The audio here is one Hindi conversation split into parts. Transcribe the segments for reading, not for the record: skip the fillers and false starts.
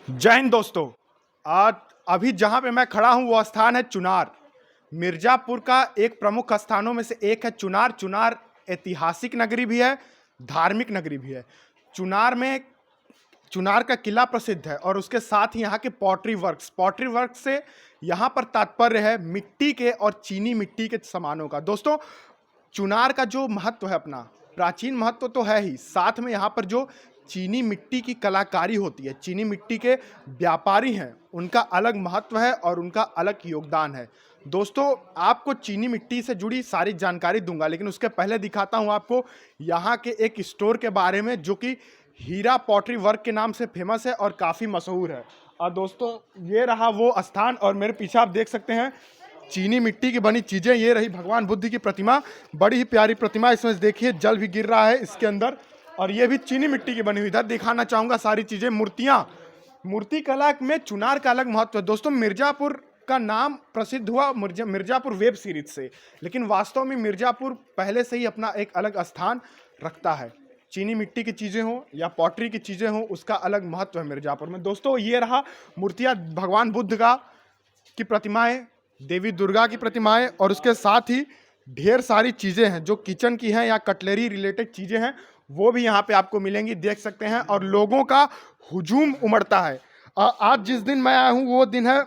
जय हिंद दोस्तों। आज अभी जहां पे मैं खड़ा हूं वो स्थान है चुनार। मिर्जापुर का एक प्रमुख स्थानों में से एक है चुनार। चुनार ऐतिहासिक नगरी भी है, धार्मिक नगरी भी है। चुनार में चुनार का किला प्रसिद्ध है और उसके साथ ही यहाँ के पॉटरी वर्क्स से यहाँ पर तात्पर्य है मिट्टी के और चीनी मिट्टी के सामानों का। दोस्तों, चुनार का जो महत्व है, अपना प्राचीन महत्व तो है ही, साथ में यहाँ पर जो चीनी मिट्टी की कलाकारी होती है, चीनी मिट्टी के व्यापारी हैं, उनका अलग महत्व है और उनका अलग योगदान है। दोस्तों, आपको चीनी मिट्टी से जुड़ी सारी जानकारी दूंगा, लेकिन उसके पहले दिखाता हूं आपको यहाँ के एक स्टोर के बारे में जो कि हीरा पॉटरी वर्क के नाम से फेमस है और काफ़ी मशहूर है। और दोस्तों, ये रहा वो स्थान और मेरे पीछे आप देख सकते हैं चीनी मिट्टी की बनी चीजें। ये रही भगवान बुद्ध की प्रतिमा, बड़ी ही प्यारी प्रतिमा। इसमें देखिए जल भी गिर रहा है इसके अंदर, और ये भी चीनी मिट्टी की बनी हुई। इधर दिखाना चाहूंगा सारी चीजें, मूर्तियां। मूर्ति कला में चुनार का अलग महत्व है। दोस्तों, मिर्जापुर का नाम प्रसिद्ध हुआ मिर्जापुर वेब सीरीज से, लेकिन वास्तव में मिर्जापुर पहले से ही अपना एक अलग स्थान रखता है। चीनी मिट्टी की चीजें हों या पॉटरी की चीजें हों, उसका अलग महत्व है मिर्जापुर में। दोस्तों, ये रहा मूर्तियां, भगवान बुद्ध की प्रतिमाएं, देवी दुर्गा की प्रतिमाएं, और उसके साथ ही ढेर सारी चीजें हैं जो किचन की हैं या कटलरी रिलेटेड चीजें हैं, वो भी यहाँ पे आपको मिलेंगी, देख सकते हैं। और लोगों का हुजूम उमड़ता है। आज जिस दिन मैं आया हूँ वो दिन है,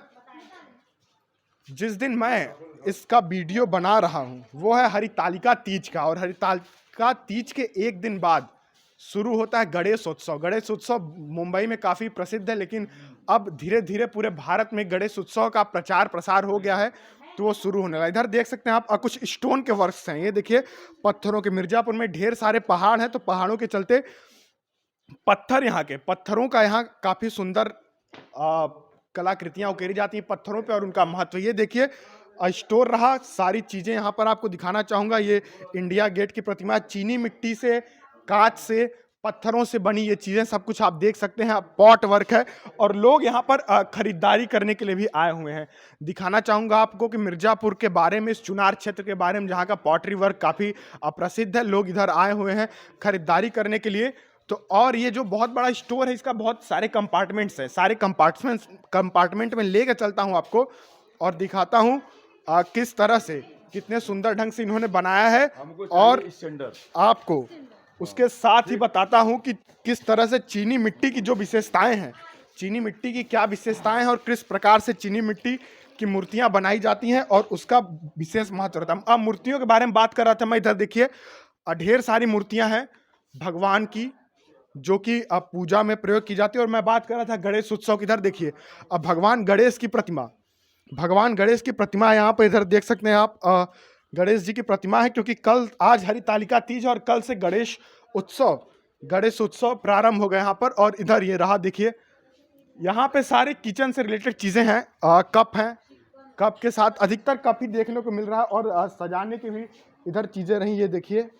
जिस दिन मैं इसका वीडियो बना रहा हूँ वो है हरितालिका तीज का। और हरितालिका तीज के एक दिन बाद शुरू होता है गणेश उत्सव। गणेश उत्सव मुंबई में काफ़ी प्रसिद्ध है, लेकिन अब धीरे धीरे पूरे भारत में गणेश उत्सव का प्रचार प्रसार हो गया है, तो वो शुरू होने लगा। इधर देख सकते हैं आप कुछ स्टोन के वर्क्स हैं। ये देखिए पत्थरों के, मिर्जापुर में ढेर सारे पहाड़ हैं, तो पहाड़ों के चलते पत्थर, यहाँ के पत्थरों का यहाँ काफ़ी सुंदर कलाकृतियाँ उकेरी जाती हैं पत्थरों पे, और उनका महत्व। ये देखिए स्टोर रहा, सारी चीज़ें यहाँ पर आपको दिखाना चाहूँगा। ये इंडिया गेट की प्रतिमा, चीनी मिट्टी से, कांच से, पत्थरों से बनी ये चीज़ें सब कुछ आप देख सकते हैं। पॉट वर्क है और लोग यहाँ पर खरीदारी करने के लिए भी आए हुए हैं। दिखाना चाहूँगा आपको कि मिर्जापुर के बारे में, इस चुनार क्षेत्र के बारे में, जहाँ का पॉटरी वर्क काफ़ी प्रसिद्ध है। लोग इधर आए हुए हैं खरीदारी करने के लिए। तो और ये जो बहुत बड़ा स्टोर है, इसका बहुत सारे कंपार्टमेंट्स हैं। सारे कंपार्टमेंट में लेकर चलता हूँ आपको और दिखाता हूँ किस तरह से, कितने सुंदर ढंग से इन्होंने बनाया है, और आपको उसके साथ ही बताता हूं कि किस तरह से चीनी मिट्टी की जो विशेषताएं हैं, चीनी मिट्टी की क्या विशेषताएं हैं और किस प्रकार से चीनी मिट्टी की मूर्तियां बनाई जाती हैं और उसका विशेष महत्व रहता है। अब मूर्तियों के बारे में बात कर रहा था मैं। इधर देखिए ढेर सारी मूर्तियां हैं भगवान की जो कि पूजा में प्रयोग की जाती है। और मैं बात कर रहा था गणेश उत्सव की। इधर देखिए अब भगवान गणेश की प्रतिमा यहाँ पर इधर देख सकते हैं आप। गणेश जी की प्रतिमा है, क्योंकि आज हरितालिका तीज और कल से गणेश उत्सव प्रारंभ हो गया यहाँ पर। और इधर ये रहा, देखिए यहाँ पे सारे किचन से रिलेटेड चीजें हैं। कप हैं, कप के साथ अधिकतर कप ही देखने को मिल रहा है, और सजाने की भी इधर चीजें रही। ये देखिए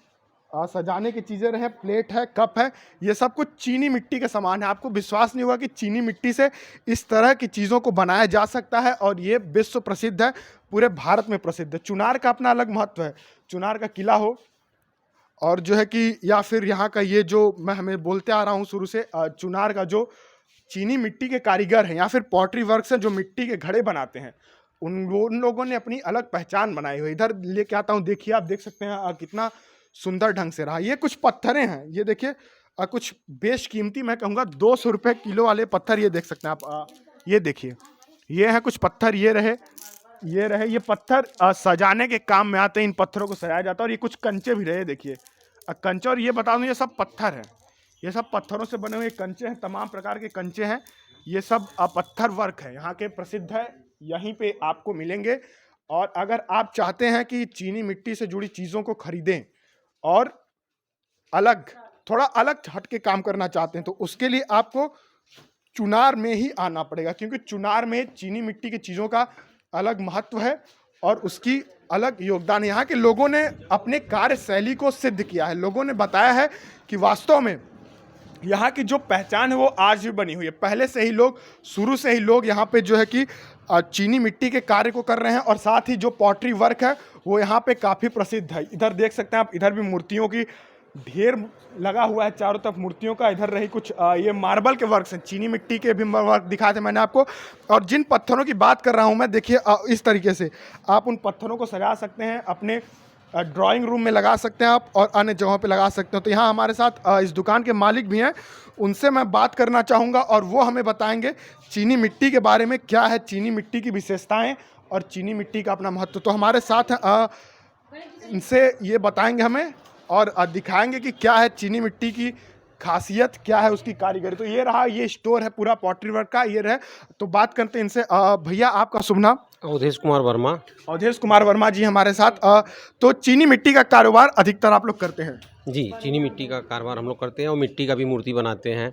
सजाने की चीजें रहे, प्लेट है, कप है, ये सब कुछ चीनी मिट्टी के सामान है। आपको विश्वास नहीं होगा कि चीनी मिट्टी से इस तरह की चीज़ों को बनाया जा सकता है, और ये विश्व प्रसिद्ध है, पूरे भारत में प्रसिद्ध है। चुनार का अपना अलग महत्व है। चुनार का किला हो, और जो है कि या फिर यहाँ का ये जो मैं हमें बोलते आ रहा हूँ शुरू से, चुनार का जो चीनी मिट्टी के कारीगर हैं या फिर पॉटरी वर्क्स हैं जो मिट्टी के घड़े बनाते हैं, उन लोगों ने अपनी अलग पहचान बनाई हुई। इधर लेके आता हूँ, देखिए आप देख सकते हैं कितना सुंदर ढंग से रहा। ये कुछ पत्थरें हैं, ये देखिए कुछ बेशकीमती, मैं कहूँगा 200 रुपये किलो वाले पत्थर। ये देख सकते हैं आप। ये देखिए ये हैं कुछ पत्थर। ये रहे ये पत्थर सजाने के काम में आते हैं। इन पत्थरों को सजाया जाता है। और ये कुछ कंचे भी रहे, देखिए कंचे। और ये बता दूँ, ये सब पत्थर हैं, ये सब पत्थरों से बने हुए कंचे हैं, तमाम प्रकार के कंचे हैं। ये सब पत्थर वर्क है, यहाँ के प्रसिद्ध है, यहीं पे आपको मिलेंगे। और अगर आप चाहते हैं कि चीनी मिट्टी से जुड़ी चीज़ों को खरीदें और थोड़ा अलग हट के काम करना चाहते हैं, तो उसके लिए आपको चुनार में ही आना पड़ेगा, क्योंकि चुनार में चीनी मिट्टी की चीज़ों का अलग महत्व है और उसकी अलग योगदान है। यहाँ के लोगों ने अपने कार्यशैली को सिद्ध किया है। लोगों ने बताया है कि वास्तव में यहाँ की जो पहचान है वो आज भी बनी हुई है। पहले से ही लोग, शुरू से ही लोग यहाँ पे जो है कि चीनी मिट्टी के कार्य को कर रहे हैं, और साथ ही जो पॉटरी वर्क है वो यहाँ पे काफ़ी प्रसिद्ध है। इधर देख सकते हैं आप, इधर भी मूर्तियों की ढेर लगा हुआ है चारों तरफ मूर्तियों का। इधर रही कुछ ये मार्बल के वर्क्स हैं, चीनी मिट्टी के भी वर्क दिखाए थे मैंने आपको। और जिन पत्थरों की बात कर रहा हूँ मैं, देखिए इस तरीके से आप उन पत्थरों को सजा सकते हैं, अपने ड्राइंग रूम में लगा सकते हैं आप, और अन्य जगहों पे लगा सकते हो। तो यहाँ हमारे साथ इस दुकान के मालिक भी हैं, उनसे मैं बात करना चाहूँगा और वो हमें बताएंगे चीनी मिट्टी के बारे में, क्या है चीनी मिट्टी की विशेषताएँ और चीनी मिट्टी का अपना महत्व। तो हमारे साथ इनसे ये बताएंगे हमें और दिखाएंगे कि क्या है चीनी मिट्टी की खासियत, क्या है उसकी कारीगरी। तो ये रहा, ये स्टोर है पूरा पॉटरी वर्क का, ये रहे। तो बात करते हैं इनसे। भैया आपका शुभ नाम? अवधेश कुमार वर्मा। अवधेश कुमार वर्मा जी हमारे साथ। तो चीनी मिट्टी का कारोबार अधिकतर आप लोग करते हैं? जी, चीनी मिट्टी का कारोबार हम लोग करते हैं और मिट्टी का भी मूर्ति बनाते हैं,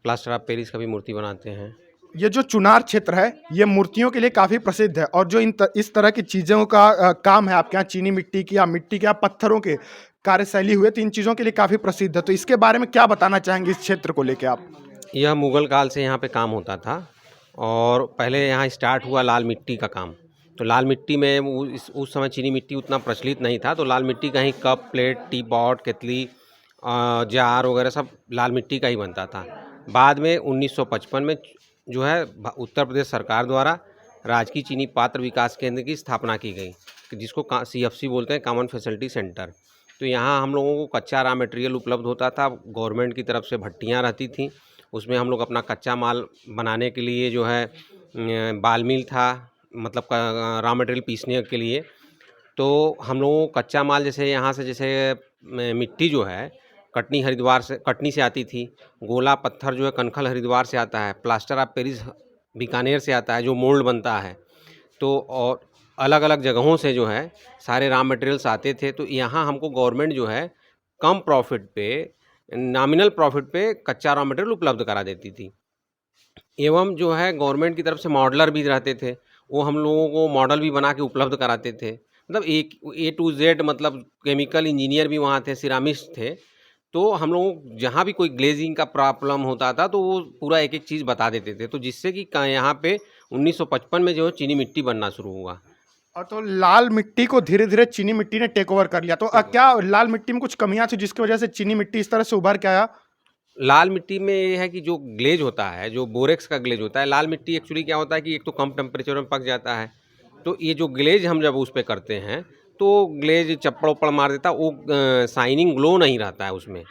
प्लास्टर ऑफ पेरिस का भी मूर्ति बनाते हैं। ये जो चुनार क्षेत्र है ये मूर्तियों के लिए काफ़ी प्रसिद्ध है, और जो इस तरह की चीज़ों का काम है आपके यहाँ, चीनी मिट्टी की या मिट्टी के या पत्थरों के कार्यशैली हुए, तो इन चीज़ों के लिए काफ़ी प्रसिद्ध है। तो इसके बारे में क्या बताना चाहेंगे इस क्षेत्र को लेके आप? यह मुगल काल से यहाँ पे काम होता था और पहले यहाँ स्टार्ट हुआ लाल मिट्टी का काम। तो लाल मिट्टी में उस समय चीनी मिट्टी उतना प्रचलित नहीं था, तो लाल मिट्टी का ही कप, प्लेट, टी पॉट, केतली, जार वगैरह सब लाल मिट्टी का ही बनता था। बाद में 1955 में जो है उत्तर प्रदेश सरकार द्वारा राजकीय चीनी पात्र विकास केंद्र की स्थापना की गई, जिसको CFC बोलते हैं, कॉमन फैसिलिटी सेंटर। तो यहाँ हम लोगों को कच्चा रॉ मटेरियल उपलब्ध होता था। गवर्नमेंट की तरफ से भट्टियाँ रहती थी, उसमें हम लोग अपना कच्चा माल बनाने के लिए जो है बाल मिल था, मतलब रॉ मटेरियल पीसने के लिए। तो हम लोगों को कच्चा माल जैसे यहाँ से, जैसे मिट्टी जो है कटनी से आती थी, गोला पत्थर जो है कनखल हरिद्वार से आता है, प्लास्टर ऑफ पेरिस बीकानेर से आता है जो मोल्ड बनता है। तो और अलग अलग जगहों से जो है सारे रॉ मटेरियल्स आते थे। तो यहाँ हमको गवर्नमेंट जो है कम प्रॉफिट पे, नॉमिनल प्रॉफिट पे कच्चा रॉ मटेरियल उपलब्ध करा देती थी। एवं जो है गवर्नमेंट की तरफ से मॉडलर भी रहते थे, वो हम लोगों को मॉडल भी बना के उपलब्ध कराते थे। मतलब A to Z, मतलब केमिकल इंजीनियर भी वहाँ थे, सिरामिस्ट थे। तो हम लोगों को जहाँ भी कोई ग्लेजिंग का प्रॉब्लम होता था तो वो पूरा एक एक चीज़ बता देते थे। तो जिससे कि यहाँ पे 1955 में जो है चीनी मिट्टी बनना शुरू हुआ। और तो लाल मिट्टी को धीरे धीरे चीनी मिट्टी ने टेक ओवर कर लिया। तो क्या लाल मिट्टी में कुछ कमियां थी जिसकी वजह से चीनी मिट्टी इस तरह से उभर के आया? लाल मिट्टी में ये है कि जो ग्लेज होता है, जो बोरेक्स का ग्लेज होता है, लाल मिट्टी एक्चुअली क्या होता है कि एक तो कम टेम्परेचर में पक जाता है। तो ये जो ग्लेज हम जब उस पर करते हैं तो ग्लेज चप्पड़ उप्पड़ मार देता, वो शाइनिंग ग्लो नहीं रहता है उसमें।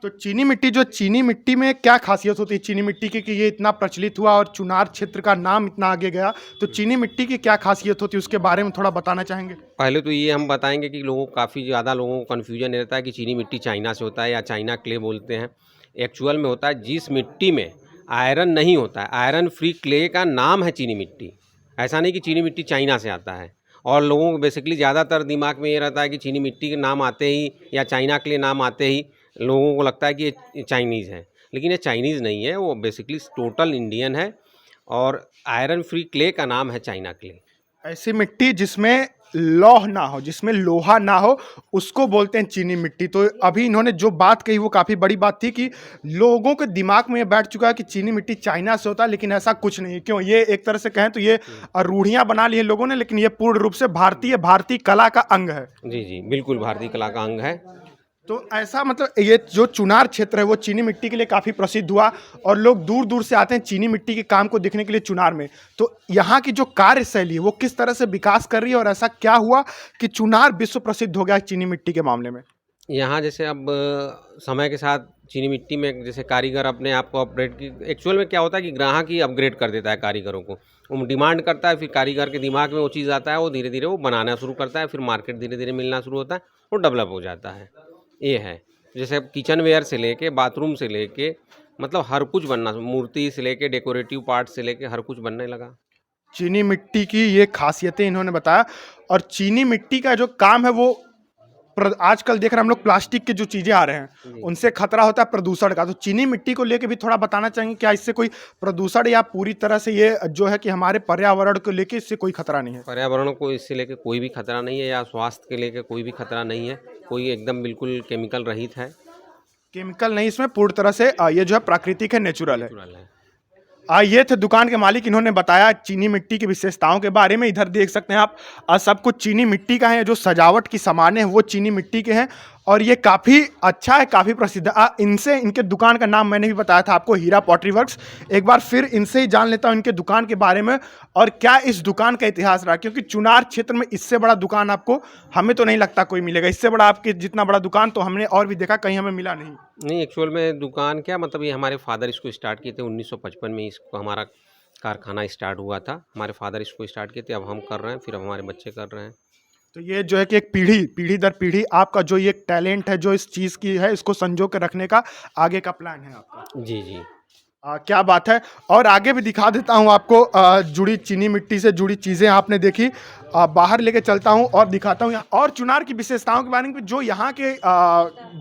तो चीनी मिट्टी में क्या खासियत होती है चीनी मिट्टी की कि ये इतना प्रचलित हुआ और चुनार क्षेत्र का नाम इतना आगे गया? तो चीनी मिट्टी की क्या खासियत होती है उसके बारे में थोड़ा बताना चाहेंगे? पहले तो ये हम बताएंगे कि काफ़ी ज़्यादा लोगों को कन्फ्यूजन रहता है कि चीनी मिट्टी चाइना से होता है या चाइना क्ले बोलते हैं। एक्चुअल में होता है जिस मिट्टी में आयरन नहीं होता है, आयरन फ्री क्ले का नाम है चीनी मिट्टी। ऐसा नहीं कि चीनी मिट्टी चाइना से आता है। और लोगों को बेसिकली ज़्यादातर दिमाग में ये रहता है कि चीनी मिट्टी के नाम आते ही या चाइना क्ले नाम आते ही लोगों को लगता है कि ये चाइनीज़ है, लेकिन ये चाइनीज़ नहीं है, वो बेसिकली टोटल इंडियन है। और आयरन फ्री क्ले का नाम है चाइना क्ले। ऐसी मिट्टी जिसमें लौह ना हो, जिसमें लोहा ना हो, उसको बोलते हैं चीनी मिट्टी। तो अभी इन्होंने जो बात कही वो काफ़ी बड़ी बात थी कि लोगों के दिमाग में ये बैठ चुका है कि चीनी मिट्टी चाइना से होता है, लेकिन ऐसा कुछ नहीं। क्यों? ये एक तरह से कहें तो ये रूढ़ियाँ बना ली है लोगों ने, लेकिन ये पूर्ण रूप से भारतीय कला का अंग है। जी जी, बिल्कुल भारतीय कला का अंग है। तो ऐसा मतलब ये जो चुनार क्षेत्र है वो चीनी मिट्टी के लिए काफ़ी प्रसिद्ध हुआ, और लोग दूर दूर से आते हैं चीनी मिट्टी के काम को देखने के लिए चुनार में। तो यहाँ की जो कार्यशैली है वो किस तरह से विकास कर रही है, और ऐसा क्या हुआ कि चुनार विश्व प्रसिद्ध हो गया चीनी मिट्टी के मामले में? यहाँ जैसे अब समय के साथ चीनी मिट्टी में जैसे कारीगर अपने आप को अपग्रेड की, एक्चुअल में क्या होता है कि ग्राहक ही अपग्रेड कर देता है कारीगरों को। वो डिमांड करता है, फिर कारीगर के दिमाग में वो चीज़ आता है, वो धीरे धीरे वो बनाना शुरू करता है, फिर मार्केट धीरे धीरे मिलना शुरू होता है, वो डेवलप हो जाता है। ये है जैसे किचन वेयर से लेके बाथरूम से लेके, मतलब हर कुछ बनना, मूर्ति से लेके डेकोरेटिव पार्ट से लेके हर कुछ बनने लगा। चीनी मिट्टी की ये खासियतें इन्होंने बताया। और चीनी मिट्टी का जो काम है वो आजकल देख रहे हैं हम लोग प्लास्टिक के जो चीज़ें आ रहे हैं उनसे खतरा होता है प्रदूषण का। तो चीनी मिट्टी को लेके भी थोड़ा बताना चाहेंगे, क्या इससे कोई प्रदूषण या पूरी तरह से ये जो है कि हमारे पर्यावरण को लेके इससे कोई खतरा नहीं है? पर्यावरण को इससे लेके कोई भी खतरा नहीं है, या स्वास्थ्य के लेके कोई भी खतरा नहीं है। कोई एकदम बिल्कुल केमिकल रहित है। केमिकल नहीं, इसमें पूर्ण तरह से ये जो है प्राकृतिक है, नेचुरल है। नेचुरल है। ये थे दुकान के मालिक, इन्होंने बताया चीनी मिट्टी की विशेषताओं के बारे में। इधर देख सकते हैं आप सब कुछ चीनी मिट्टी का है, जो सजावट की सामान है वो चीनी मिट्टी के हैं। और ये काफ़ी अच्छा है, काफ़ी प्रसिद्ध है। इनसे, इनके दुकान का नाम मैंने भी बताया था आपको, हीरा पॉटरी वर्क्स। एक बार फिर इनसे ही जान लेता हूँ इनके दुकान के बारे में और क्या इस दुकान का इतिहास रहा, क्योंकि चुनार क्षेत्र में इससे बड़ा दुकान आपको, हमें तो नहीं लगता कोई मिलेगा इससे बड़ा। आपके जितना बड़ा दुकान तो हमने और भी देखा, कहीं हमें मिला नहीं। नहीं, एक्चुअल में दुकान क्या मतलब, ये हमारे फादर इसको स्टार्ट किए थे 1955 में। इसको हमारा कारखाना स्टार्ट हुआ था, हमारे फादर इसको स्टार्ट किए थे, अब हम कर रहे हैं, फिर अब हमारे बच्चे कर रहे हैं। तो ये जो है कि एक पीढ़ी पीढ़ी दर पीढ़ी आपका जो ये टैलेंट है, जो इस चीज़ की है, इसको संजो के रखने का आगे का प्लान है आपका। जी जी। क्या बात है। और आगे भी दिखा देता हूँ आपको जुड़ी चीनी मिट्टी से जुड़ी चीज़ें आपने देखी। बाहर लेके चलता हूँ और दिखाता हूँ यहाँ और चुनार की विशेषताओं के बारे में, जो यहाँ के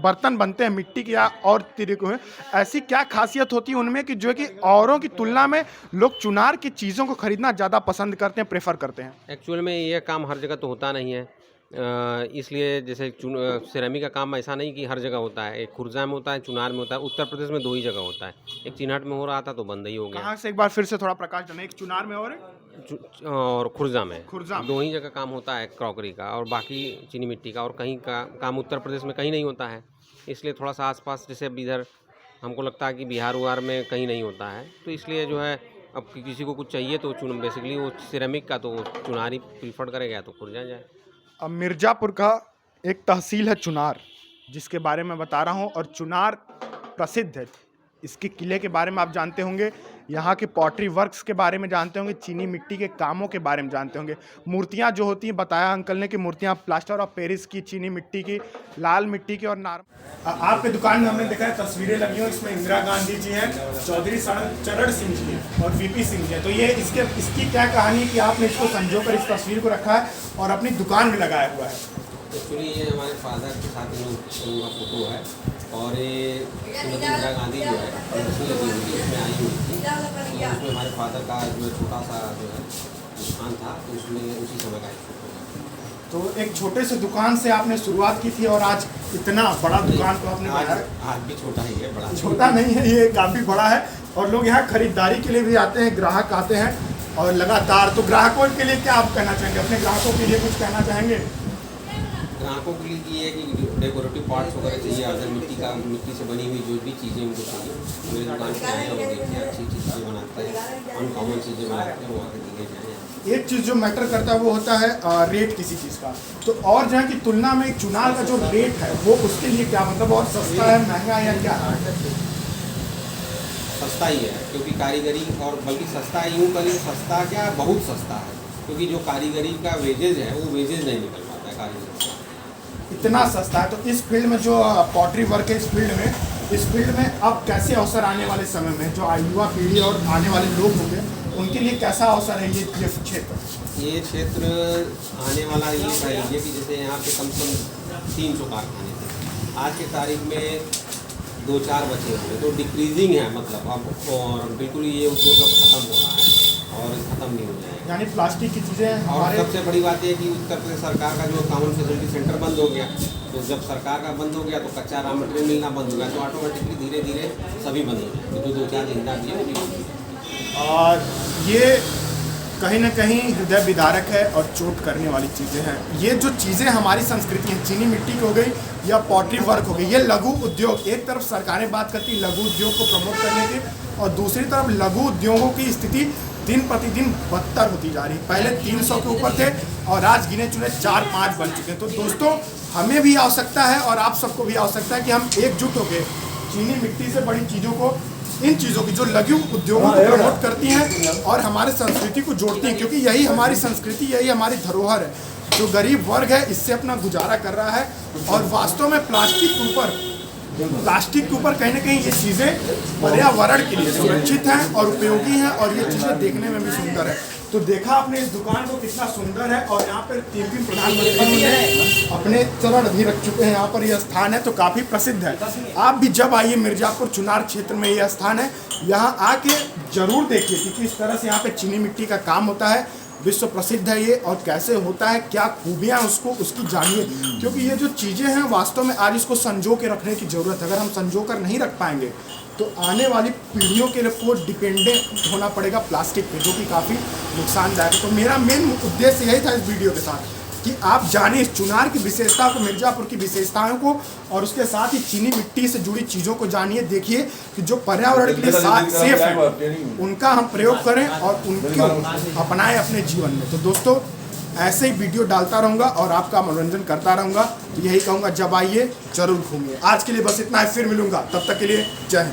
बर्तन बनते हैं मिट्टी के या और तरीकों में, ऐसी क्या खासियत होती है उनमें कि जो है कि औरों की तुलना में लोग चुनार की चीज़ों को खरीदना ज़्यादा पसंद करते हैं, प्रेफर करते हैं। एक्चुअल में ये काम हर जगह तो होता नहीं है, इसलिए जैसे सिरेमिक का काम ऐसा नहीं कि हर जगह होता है। एक खुर्जा में होता है, चुनार में होता है, उत्तर प्रदेश में 2 ही जगह होता है। एक चिन्हट में हो रहा था तो बंद ही हो गया, कहाँ से, एक बार फिर से थोड़ा प्रकाश डालें। एक चुनार में और और खुर्जा में। खुर्जा में। 2 ही जगह काम होता है क्रॉकरी का, और बाकी चीनी मिट्टी का, और कहीं का काम उत्तर प्रदेश में कहीं नहीं होता है। इसलिए थोड़ा सा आसपास, जैसे अब इधर हमको लगता है कि बिहार उहार में कहीं नहीं होता है, तो इसलिए जो है अब किसी को कुछ चाहिए तो बेसिकली वो सिरेमिक का, तो वो चुनार ही प्रीफर करेगा, तो खुर्जा जाए। अब मिर्ज़ापुर का एक तहसील है चुनार, जिसके बारे में बता रहा हूँ, और चुनार प्रसिद्ध है। इसके किले के बारे में आप जानते होंगे, यहाँ के पॉटरी वर्क्स के बारे में जानते होंगे, चीनी मिट्टी के कामों के बारे में जानते होंगे। मूर्तियाँ जो होती हैं, बताया अंकल ने कि मूर्तियाँ प्लास्टर ऑफ पेरिस की, चीनी मिट्टी की, लाल मिट्टी की और आपके दुकान में हमने देखा है तस्वीरें लगी हुई, इसमें इंदिरा गांधी जी हैं, चौधरी चरण सिंह जी हैं और वीपी सिंह जी हैं। तो ये इसकी क्या कहानी कि आपने इसको संजो कर इस तस्वीर को रखा है और अपनी दुकान में लगाया हुआ है? एक्चुअली ये हमारे फादर के साथ इन लोगों का फोटो है, और ये श्रीमती इंदिरा गांधी जो है उसमें आई हुई थी, तो उसमें हमारे फादर का जो छोटा सा जो है स्थान था, तो उसमें उसी समय का एक फोटो है। तो एक छोटे से दुकान से आपने शुरुआत की थी और आज इतना बड़ा दुकान को आपने बनाया। आज भी छोटा ही है, बड़ा छोटा नहीं है, ये काफ़ी बड़ा है। और लोग यहाँ खरीदारी के लिए भी आते हैं, ग्राहक आते हैं और लगातार। तो ग्राहकों के लिए क्या आप कहना चाहेंगे, अपने ग्राहकों के लिए कुछ कहना चाहेंगे? ग्राहकों के लिए ये है कि डेकोरेटिव पार्ट्स वगैरह चाहिए, अदर मिट्टी से बनी हुई जो भी चीज़ें उनको चाहिए, मेरी दुकान पर आए और देखिए, अच्छी चीज़ें बनाते हैं, अनकॉमन चीज़ें बनाते हैं, वो आकर दिखे जाए। एक चीज़ जो मैटर करता है वो होता है रेट किसी चीज़ का। तो और जहाँ की तुलना में चुनार का जो रेट है वो उसके लिए क्या मतलब, और सस्ता है, महंगा है या क्या? सस्ता ही है, क्योंकि कारीगरी, और बल्कि सस्ता है यूँ करिए, सस्ता क्या, बहुत सस्ता है, क्योंकि जो कारीगरी का वेजेज है वो वेजेज नहीं निकल पाता है कारीगरी से। इतना सस्ता है। तो इस फील्ड में जो पॉटरी वर्क है, इस फील्ड में अब कैसे अवसर आने वाले समय में, जो युवा पीढ़ी और आने वाले लोग होंगे उनके लिए कैसा अवसर है ये क्षेत्र? ये क्षेत्र आने वाला ये लीजिए कि जैसे यहाँ पे कम से कम 300 कारखाने थे, आज की तारीख में 2-4 बचे हुए, तो डिक्रीजिंग है मतलब अब, और बिल्कुल ये उद्योग अब खत्म हो रहा है और खत्म नहीं हो जाएगा। यानी प्लास्टिक की चीज़ें। और सबसे बड़ी बात यह कि उत्तर प्रदेश सरकार का जो कॉमन फैसिलिटी सेंटर बंद हो गया, तो जब सरकार का बंद हो गया तो कच्चा रॉ मटेरियल मिलना बंद हो गया, तो ऑटोमेटिकली धीरे धीरे सभी बंद हो जाएंगे, तो 2-4 जिंदा भी है वो भी बंद हो जाएंगे। और ये कहीं ना कहीं हृदय विदारक है और चोट करने वाली चीज़ें हैं। ये जो चीज़ें हमारी संस्कृति है, चीनी मिट्टी की हो गई या पॉटरी वर्क हो गई, ये लघु उद्योग, एक तरफ सरकारें बात करती लघु उद्योग को प्रमोट करने की, और दूसरी तरफ लघु उद्योगों की स्थिति दिन प्रतिदिन बदतर होती जा रही है। पहले 300 के ऊपर थे और आज गिने चुने 4-5 बन चुके हैं। तो दोस्तों, हमें भी आवश्यकता है और आप सबको भी आवश्यकता है कि हम एकजुट होकर चीनी मिट्टी से बड़ी चीज़ों को, इन चीज़ों की जो लघु उद्योगों को प्रमोट करती हैं और हमारे संस्कृति को जोड़ती हैं, क्योंकि यही हमारी संस्कृति, यही हमारी धरोहर है। जो गरीब वर्ग है इससे अपना गुजारा कर रहा है, और वास्तव में प्लास्टिक के ऊपर कहीं ना कहीं ये चीज़ें पर्यावरण के लिए सुरक्षित हैं और उपयोगी हैं, और ये चीज़ें देखने में भी सुंदर है। तो देखा आपने इस दुकान को कितना सुंदर है, और यहाँ पर 3 प्रधानमंत्री ने अपने चरण भी रख चुके हैं। यहाँ पर यह स्थान है तो काफ़ी प्रसिद्ध है। आप भी जब आइए, मिर्ज़ापुर चुनार क्षेत्र में यह स्थान है, यहाँ आके जरूर देखिए कि किस तरह से यहाँ पे चीनी मिट्टी का काम होता है। विश्व प्रसिद्ध है ये, और कैसे होता है, क्या खूबियाँ उसकी जानिए, क्योंकि ये जो चीज़ें हैं वास्तव में आज इसको संजो के रखने की ज़रूरत है। अगर हम संजो कर नहीं रख पाएंगे तो आने वाली पीढ़ियों के लिए को डिपेंडेंट होना पड़ेगा प्लास्टिक पे, जो कि काफ़ी नुकसानदायक है। तो मेरा मेन उद्देश्य यही था इस वीडियो के साथ कि आप जाने इस चुनार की विशेषता को, मिर्ज़ापुर की विशेषताओं को, और उसके साथ ही चीनी मिट्टी से जुड़ी चीज़ों को जानिए। देखिए कि जो पर्यावरण के लिए सेफ है उनका हम प्रयोग करें और उनको अपनाएं अपने जीवन में। तो दोस्तों ऐसे ही वीडियो डालता रहूँगा और आपका मनोरंजन करता रहूँगा। तो यही कहूँगा, जब आइए जरूर घूमिए। आज के लिए बस इतना है, फिर मिलूँगा, तब तक के लिए जय हिंद।